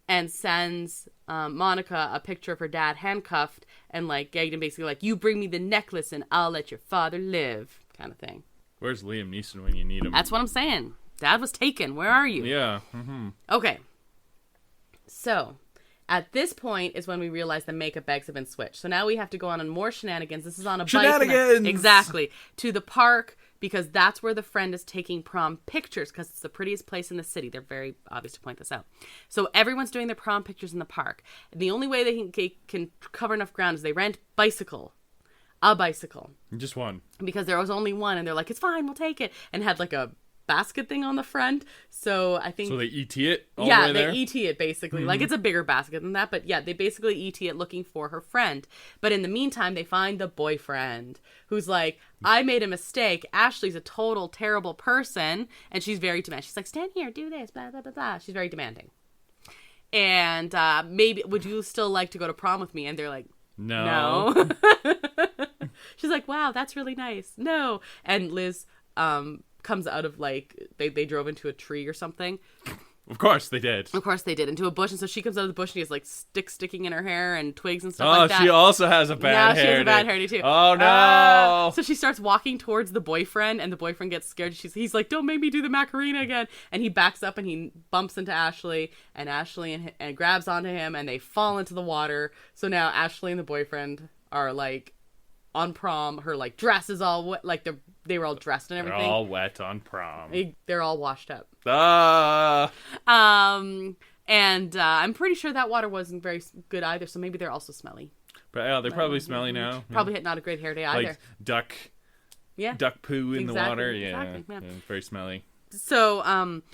and sends Monica a picture of her dad handcuffed and, like, gagged, and basically like, you bring me the necklace and I'll let your father live, kind of thing. Where's Liam Neeson when you need him? That's what I'm saying. Dad was taken. Where are you? Yeah. Mm-hmm. Okay. So, at this point is when we realize the makeup bags have been switched. So now we have to go on more shenanigans. This is on a bike. Shenanigans! Exactly. To the park, because that's where the friend is taking prom pictures, because it's the prettiest place in the city. They're very obvious to point this out. So everyone's doing their prom pictures in the park. And the only way they can cover enough ground is they rent a bicycle. Just one. Because there was only one, and they're like, it's fine, we'll take it. And had, like, a basket thing on the front. So I think... So they ET it all the way there? Yeah, they ET it, basically. Mm-hmm. Like, it's a bigger basket than that, but yeah, they basically ET it looking for her friend. But in the meantime, they find the boyfriend, who's like, I made a mistake. Ashley's a total terrible person, and she's very demanding. She's like, stand here, do this, blah, blah, blah, blah. She's very demanding. And maybe, would you still like to go to prom with me? And they're like, no. She's like, wow, that's really nice. No. And Liz comes out of, like, they drove into a tree or something. Of course they did. Of course they did. Into a bush. And so she comes out of the bush and he has, like, sticks sticking in her hair and twigs and stuff like that. Oh, she also has a bad hair. Now she has a bad hairdo too. Oh, no. So she starts walking towards the boyfriend, and the boyfriend gets scared. He's like, don't make me do the Macarena again. And he backs up and he bumps into Ashley, and Ashley and grabs onto him, and they fall into the water. So now Ashley and the boyfriend are, like, on prom. Her, like, dress is all wet. Like, they were all dressed and everything. They're all wet on prom. They're all washed up. And I'm pretty sure that water wasn't very good either, so maybe they're also smelly. But they're probably smelly now. Probably not a great hair day either. Like duck poo in the water. Yeah, exactly. Yeah, very smelly. So,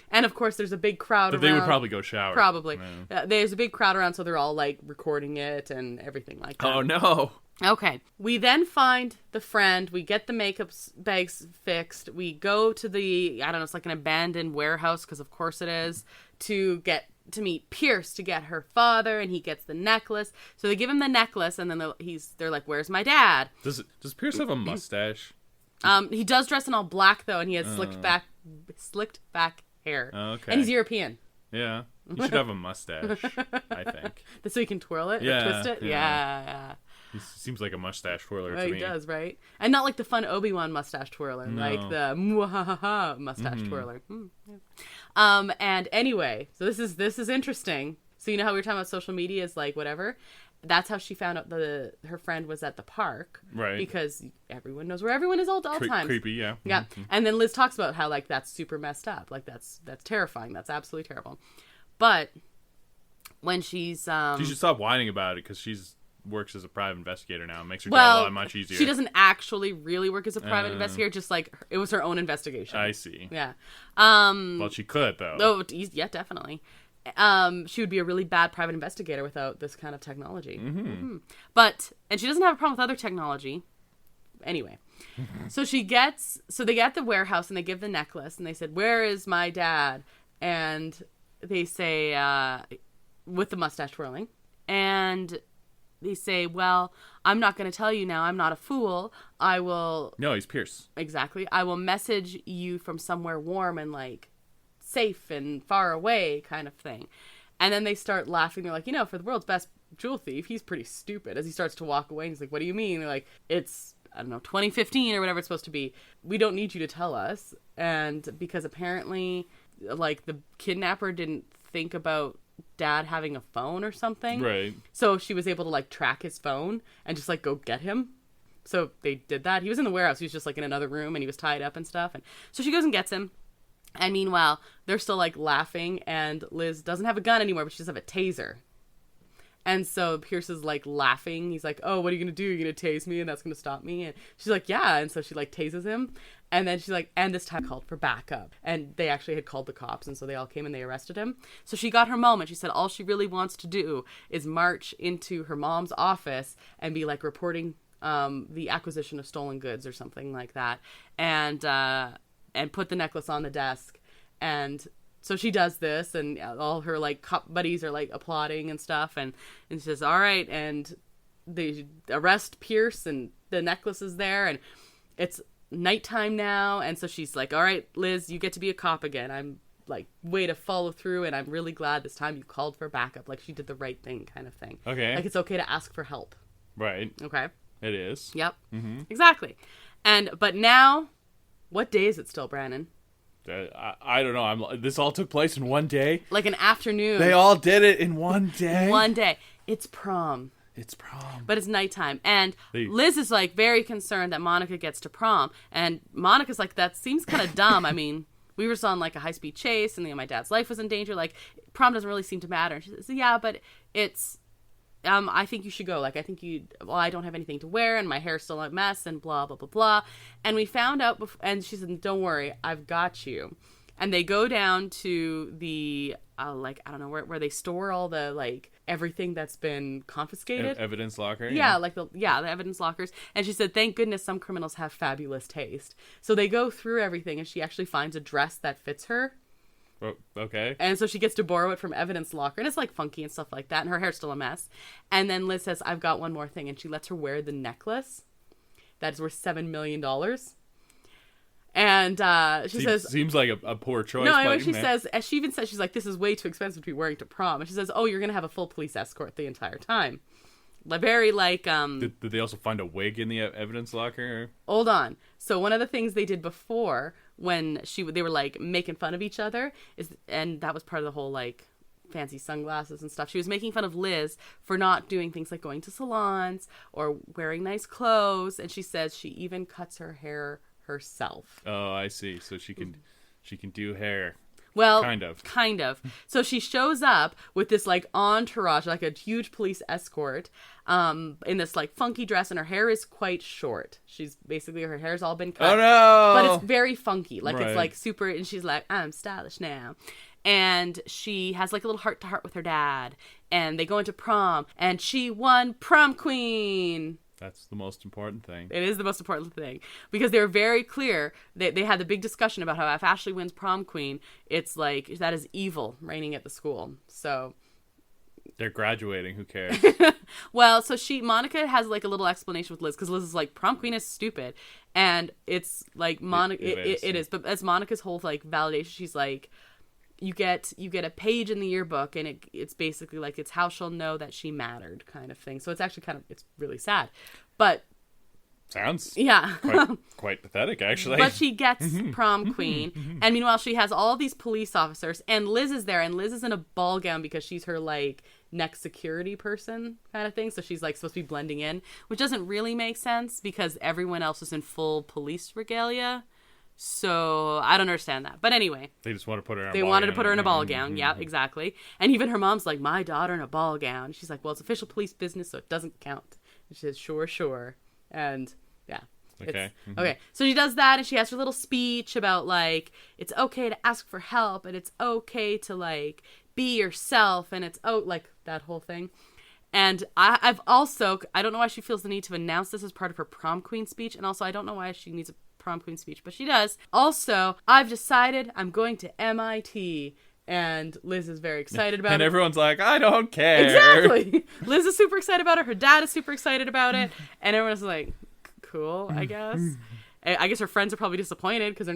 and of course there's a big crowd around. They would probably go shower. Probably. Yeah. There's a big crowd around, so they're all, like, recording it and everything like that. Oh, no. Okay. We then find the friend. We get the makeup bags fixed. We go to the, I don't know, it's like an abandoned warehouse, because of course it is, to meet Pierce to get her father, and he gets the necklace. So they give him the necklace, and then they're like, where's my dad? Does Pierce have a mustache? He does dress in all black, though, and he has slicked back hair. Okay. And he's European. Yeah. He should have a mustache, I think. So he can twirl it or twist it? Yeah. He seems like a mustache twirler Oh, to me. he does, right? And not like the fun Obi-Wan mustache twirler, like the muahaha mustache twirler. Yeah. And anyway, so this is interesting. So you know how we were talking about social media is like whatever. That's how she found out her friend was at the park, right? Because everyone knows where everyone is all times. Creepy, yeah. Yeah. And then Liz talks about how like that's super messed up, like that's terrifying. That's absolutely terrible. But when she's she should stop whining about it because she's works as a private investigator now. It makes her job a lot much easier. She doesn't actually really work as a private investigator, just like it was her own investigation. I see. Yeah. Well, she could though. Oh, yeah, definitely. She would be a really bad private investigator without this kind of technology. But she doesn't have a problem with other technology. Anyway, so they get at the warehouse and they give the necklace and they said, "Where is my dad?" And they say, with the mustache twirling, and they say, "Well, I'm not going to tell you now. I'm not a fool. I will." No, he's Pierce. Exactly. I will message you from somewhere warm and like safe and far away kind of thing. And then they start laughing. They're like, for the world's best jewel thief, he's pretty stupid. As he starts to walk away, he's like, "What do you mean?" They're like, "It's, I don't know, 2015 or whatever it's supposed to be. We don't need you to tell us." And because apparently like the kidnapper didn't think about dad having a phone or something. Right. So she was able to like track his phone and just like go get him. So they did that. He was in the warehouse. He was just like in another room and he was tied up and stuff. And so she goes and gets him. And meanwhile, they're still like laughing and Liz doesn't have a gun anymore, but she does have a taser. And so Pierce is like laughing. He's like, "Oh, what are you going to do? You're going to tase me and that's going to stop me?" And she's like, "Yeah." And so she like tases him. And then she's like, and this time called for backup. And they actually had called the cops. And so they all came and they arrested him. So she got her moment. She said all she really wants to do is march into her mom's office and be like reporting the acquisition of stolen goods or something like that. And put the necklace on the desk. And so she does this and all her like cop buddies are like applauding and stuff. And she says, "All right." And they arrest Pierce and the necklace is there and it's nighttime now. And so she's like, "All right, Liz, you get to be a cop again. I'm like, way to follow through. And I'm really glad this time you called for backup. Like she did the right thing kind of thing." Okay. Like it's okay to ask for help. Right. Okay. It is. Yep. Exactly. But now, what day is it still, Brandon? I don't know. This all took place in one day. Like an afternoon. They all did it in one day. One day. It's prom. It's prom. But it's nighttime. And Liz is like very concerned that Monica gets to prom. And Monica's like, that seems kind of dumb. I mean, we were on like a high-speed chase and my dad's life was in danger. Like, prom doesn't really seem to matter. And she says, "Yeah, but it's, I think you should go. Like, I don't have anything to wear and my hair's still a mess and blah, blah, blah, blah." And we found out, and she said, "Don't worry, I've got you." And they go down to the, like, I don't know, where they store all the, like, everything that's been confiscated. Evidence locker? Yeah, like, the evidence lockers. And she said, "Thank goodness some criminals have fabulous taste." So they go through everything, and she actually finds a dress that fits her. Oh, okay. And so she gets to borrow it from evidence locker, and it's, like, funky and stuff like that, and her hair's still a mess. And then Liz says, "I've got one more thing," and she lets her wear the necklace that is worth $7 million. And she says... Seems like a poor choice. No, anyway, she says... She even says, she's like, "This is way too expensive to be wearing to prom." And she says, "Oh, you're going to have a full police escort the entire time." Very, like... Did they also find a wig in the evidence locker? Hold on. So one of the things they did before, when they were, like, making fun of each other, and that was part of the whole, like, fancy sunglasses and stuff. She was making fun of Liz for not doing things like going to salons or wearing nice clothes. And she says she even cuts her hair herself. Oh, I see. So she can do hair. Well, kind of. So she shows up with this like entourage, like a huge police escort, in this like funky dress, and her hair is quite short. She's basically, her hair's all been cut. Oh no! But it's very funky, like right. It's like super, and she's like, "I'm stylish now." And she has like a little heart to heart with her dad, and they go into prom, and she won prom queen. That's the most important thing. It is the most important thing. Because they were very clear. They had the big discussion about how if Ashley wins prom queen, it's like, that is evil reigning at the school. So... They're graduating. Who cares? Well, so Monica has like a little explanation with Liz. Because Liz is like, prom queen is stupid. And it's like, Monica... It is. But as Monica's whole like validation, she's like... you get a page in the yearbook, and it's basically like it's how she'll know that she mattered kind of thing. So it's actually it's really sad, but sounds yeah, quite pathetic actually. But she gets prom queen, and meanwhile she has all these police officers, and Liz is there, and Liz is in a ball gown because she's her like next security person kind of thing. So she's like supposed to be blending in, which doesn't really make sense because everyone else is in full police regalia. So I don't understand that. But anyway. They just want to put her in a They ball wanted gown. to put her in a ball gown. Yeah, exactly. And even her mom's like, my daughter in a ball gown. She's like, well, it's official police business, so it doesn't count. And she says, sure. And yeah. Okay. Okay. So she does that, and she has her little speech about like, it's okay to ask for help, and it's okay to like be yourself, and it's like that whole thing. And I've also, I don't know why she feels the need to announce this as part of her prom queen speech. And also, I don't know why she needs a prom queen speech, but she does. Also, I've decided I'm going to MIT. And Liz is very excited about it. And everyone's like, I don't care. Exactly. Liz is super excited about it. Her dad is super excited about it. And everyone's like, cool, I guess. I guess her friends are probably disappointed because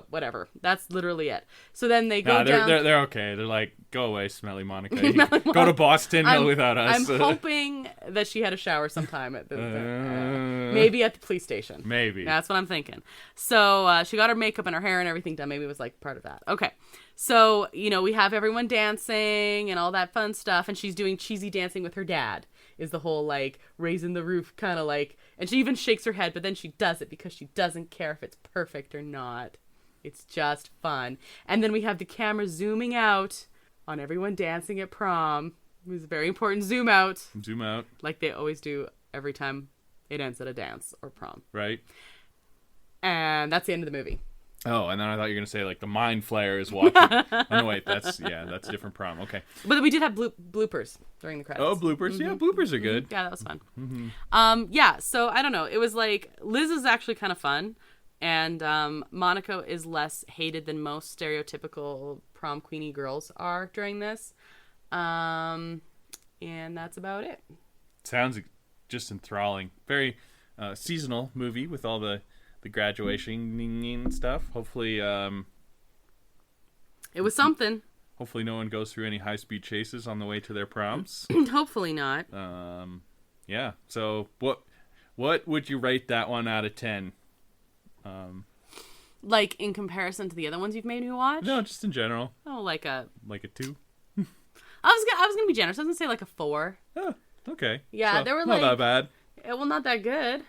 whatever. That's literally it. So then they go down. They're okay. They're like, go away, smelly Monica. Go to Boston without us. I'm hoping that she had a shower sometime at maybe at the police station. Maybe. That's what I'm thinking. So she got her makeup and her hair and everything done. Maybe it was like part of that. Okay. So, we have everyone dancing and all that fun stuff. And she's doing cheesy dancing with her dad. Is the whole like raising the roof kind of like, and she even shakes her head, but then she does it because she doesn't care if it's perfect or not. It's just fun. And then we have the camera zooming out on everyone dancing at prom. It was a very important zoom out. Zoom out. Like they always do every time it ends at a dance or prom. Right. And that's the end of the movie. Oh, and then I thought you were going to say, like, the Mind Flayer is watching. Oh, no, wait, that's different prom. Okay. But we did have bloopers during the credits. Oh, bloopers. Yeah, bloopers are good. Yeah, that was fun. Yeah, so I don't know. It was like, Liz is actually kind of fun, and Monica is less hated than most stereotypical prom queenie girls are during this. And that's about it. Sounds just enthralling. Very seasonal movie with all the graduation and stuff. Hopefully, it was something. Hopefully, no one goes through any high-speed chases on the way to their proms. Hopefully not. Yeah. So, what would you rate that one out of 10? Like in comparison to the other ones you've made me watch? No, just in general. Oh, like a 2. I was gonna be generous. I was gonna say like a 4. Oh, okay. Yeah, so, they were not like that bad. Well, not that good.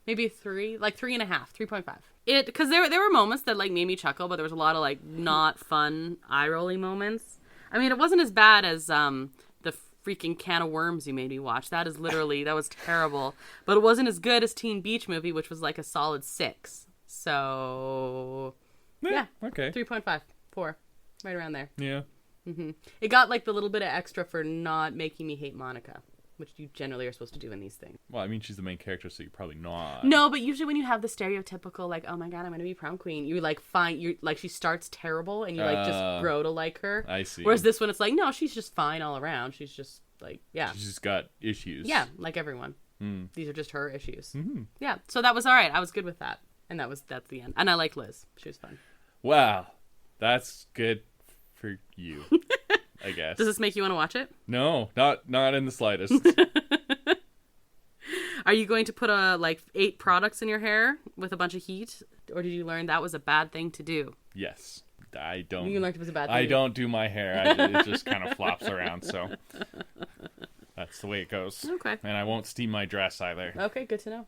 Maybe 3, like 3.5, 3.5. Because there were moments that like made me chuckle, but there was a lot of like not fun eye-rolling moments. I mean, it wasn't as bad as the freaking can of worms you made me watch. That was terrible. But it wasn't as good as Teen Beach Movie, which was like a solid 6. So yeah, okay, 3.5, 4, right around there. Yeah. It got like the little bit of extra for not making me hate Monica, which you generally are supposed to do in these things. Well, I mean, she's the main character, so you're probably not. No, but usually when you have the stereotypical, like, oh my god, I'm going to be prom queen, you like she starts terrible and you like just grow to like her. I see. Whereas this one, it's like, no, she's just fine all around. She's just like, yeah. She's just got issues. Yeah, like everyone. These are just her issues. Mm-hmm. Yeah, so that was all right. I was good with that. And that's the end. And I like Liz. She was fun. Wow. That's good for you. I guess. Does this make you want to watch it? No, not in the slightest. Are you going to put 8 products in your hair with a bunch of heat, or did you learn that was a bad thing to do? Yes, I don't. You learned it was a bad thing. I don't do my hair. It just kind of flops around, so that's the way it goes. Okay. And I won't steam my dress either. Okay, good to know.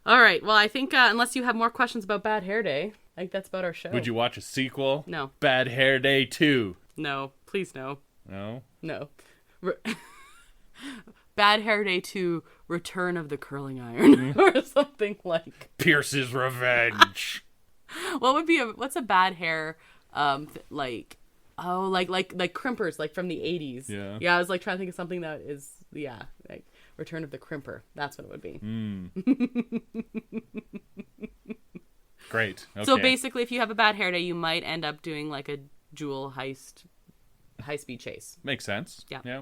All right. Well, I think unless you have more questions about Bad Hair Day, I think that's about our show. Would you watch a sequel? No. Bad Hair Day 2. No, please no. No? No. Bad Hair Day 2, Return of the Curling Iron, or something like. Pierce's Revenge. What's a bad hair, like crimpers, like from the 80s. Yeah. Yeah, I was like trying to think of something that is, like Return of the Crimper. That's what it would be. Great. Okay. So basically, if you have a bad hair day, you might end up doing like a jewel heist, high-speed chase. Makes sense. Yeah.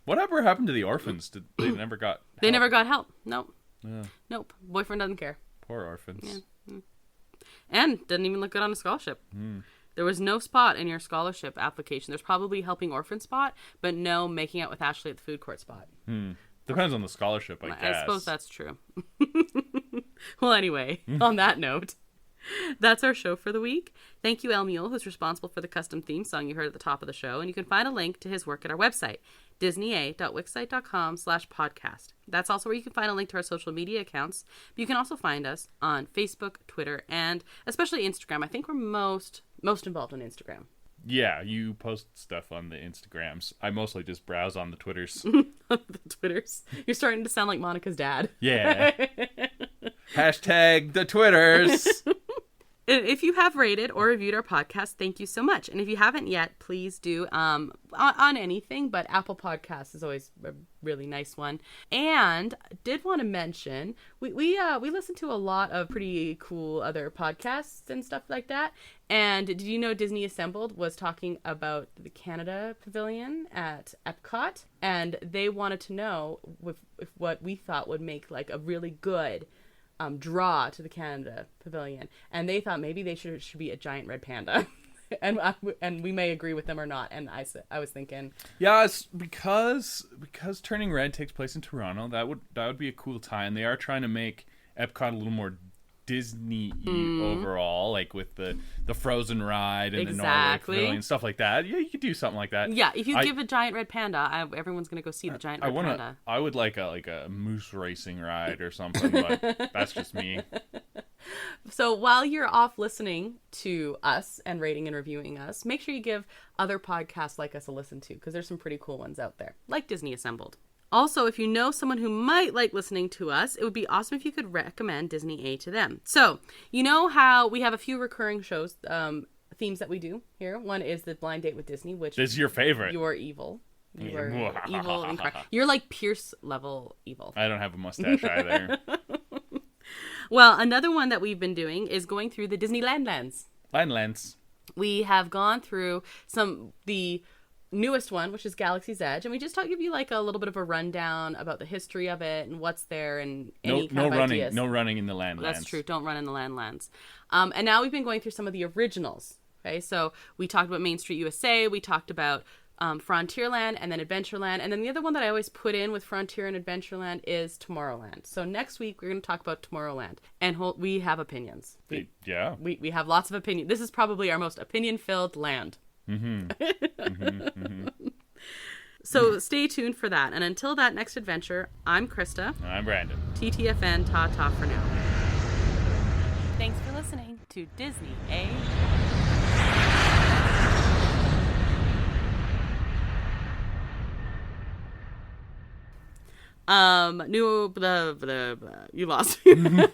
Whatever happened to the orphans? They never got help? They never got help. Nope. Yeah. Nope. Boyfriend doesn't care. Poor orphans. Yeah. And didn't even look good on a scholarship. There was no spot in your scholarship application. There's probably helping orphan spot, but no making out with Ashley at the food court spot. Depends on the scholarship, I guess. I suppose that's true. Well, anyway, on that note, that's our show for the week. Thank you, El Mule, who's responsible for the custom theme song you heard at the top of the show. And you can find a link to his work at our website, disneya.wixsite.com/podcast. That's also where you can find a link to our social media accounts. But you can also find us on Facebook, Twitter, and especially Instagram. I think we're most involved on Instagram. Yeah, you post stuff on the Instagrams. I mostly just browse on the Twitters. The Twitters. You're starting to sound like Monica's dad. Yeah. Hashtag the Twitters. If you have rated or reviewed our podcast, thank you so much. And if you haven't yet, please do on anything, but Apple Podcasts is always a really nice one. And did want to mention, we listen to a lot of pretty cool other podcasts and stuff like that. And did you know Disney Assembled was talking about the Canada Pavilion at Epcot? And they wanted to know if what we thought would make like a really good draw to the Canada Pavilion, and they thought maybe they should be a giant red panda, and we may agree with them or not. And I was thinking, yeah, it's because Turning Red takes place in Toronto. That would be a cool tie, and they are trying to make Epcot a little more Disney-y overall, like with the Frozen ride and the Norway Pavilion, stuff like that. Yeah, you could do something like that. Yeah, if you give a giant red panda, everyone's gonna go see the giant red panda. I would like a moose racing ride or something, but that's just me. So while you're off listening to us and rating and reviewing us, make sure you give other podcasts like us a listen to, because there's some pretty cool ones out there, like Disney Assembled. Also, if you know someone who might like listening to us, it would be awesome if you could recommend Disney A to them. So, you know how we have a few recurring shows, themes that we do here. One is the Blind Date with Disney, which this is your favorite. You're evil. You're evil. You're like Pierce level evil. I don't have a mustache either. Well, another one that we've been doing is going through the Disneyland lands. Lands. We have gone through the newest one, which is Galaxy's Edge, and we just give you like a little bit of a rundown about the history of it and what's there and any kind of ideas. No running in the lands. That's true. Don't run in the lands. And now we've been going through some of the originals. Okay, so we talked about Main Street USA. We talked about Frontierland and then Adventureland, and then the other one that I always put in with Frontier and Adventureland is Tomorrowland. So next week we're going to talk about Tomorrowland, and we have opinions. We have lots of opinions. This is probably our most opinion-filled land. So stay tuned for that. And until that next adventure, I'm Krista. I'm Brandon. TTFN, ta-ta for now. Thanks for listening to Disney A. You lost me.